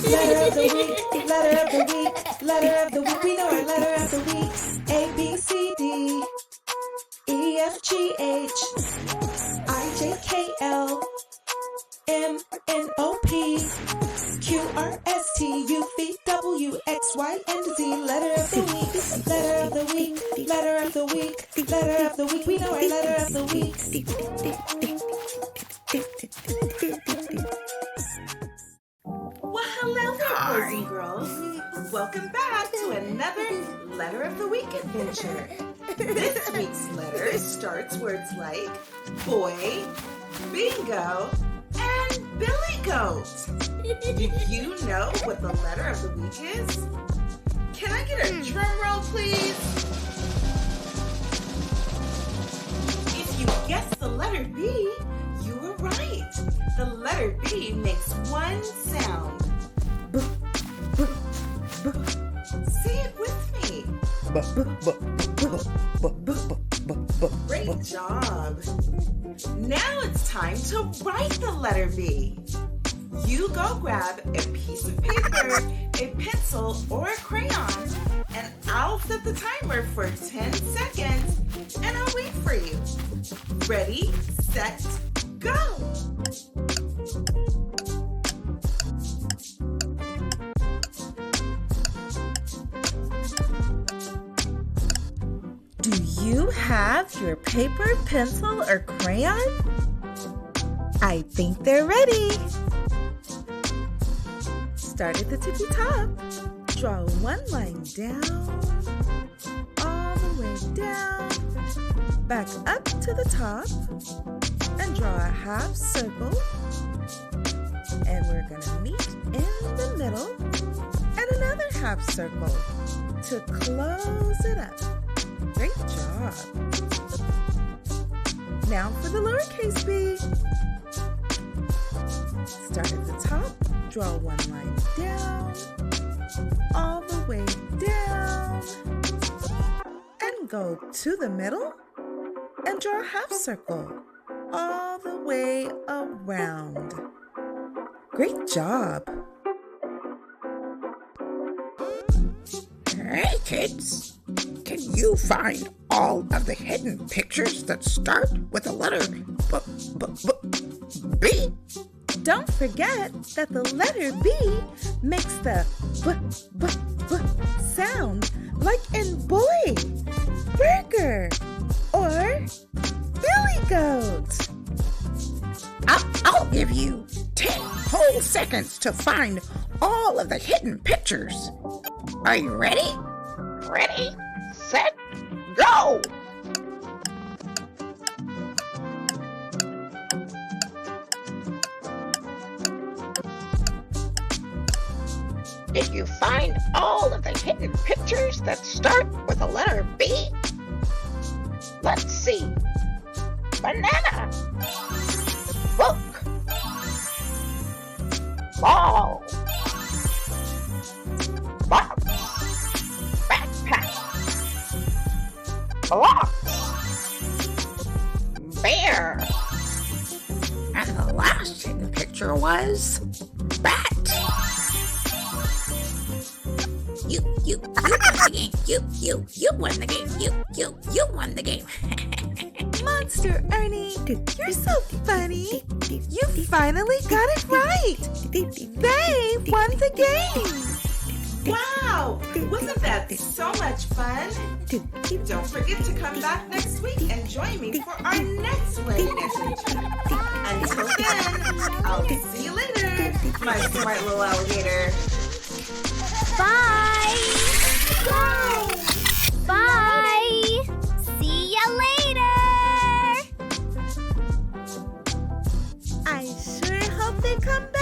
Letter of the week, letter of the week, letter of the week. We know our letter of the week. A, B, C, D, E, F, G, H, I, J, K, L, M, N, O, P, Q, R, S, T, U, V, W, X, Y, and Z. Letter of the week, letter of the week, letter of the week, letter of the week. We know our letter of the week. Well, hello there, boys and girls. Welcome back to another Letter of the Week adventure. This week's letter starts words like boy, bingo, and billy goat. Do you know what the letter of the week is? Can I get a drum roll, please? If you guessed the letter B, you were right. The letter B makes one sound. B, b, b. Say it with me. B, b, b, b, b, b, b, b. Great job. Now it's time to write the letter B. You go grab a piece of paper, a pencil, or a crayon, and I'll set the timer for 10 seconds, and I'll wait for you. Ready, set, go! Do you have your paper, pencil, or crayon? I think they're ready. Start at the tippy top. Draw one line down, all the way down, back up to the top, and draw a half circle. And we're gonna meet in the middle, and another half circle to close it up. Great job. Now for the lowercase b. Start at the top, draw one line down, all the way down, and go to the middle and draw a half circle all the way around. Great job. Hey kids, can you find all of the hidden pictures that start with the letter B? Don't forget that the letter B makes the b sound like in boy, burger, or billy goat. I'll give you 10 whole seconds to find all of the hidden pictures. Are you ready? Ready, set, go! Did you find all of the hidden pictures that start with the letter B? Let's see. Banana. Book. Ball. Box. Backpack. Block. Bear. And the last hidden picture was bat. You won the game. You won the game. You won the game. Monster Ernie, you're so funny. You finally got it right. They won the game. Wow, wasn't that so much fun? Don't forget to come back next week and join me for our next learning adventure. Until then, I'll see you later, my smart little alligator. Bye! Bye! See ya later! I sure hope they come back.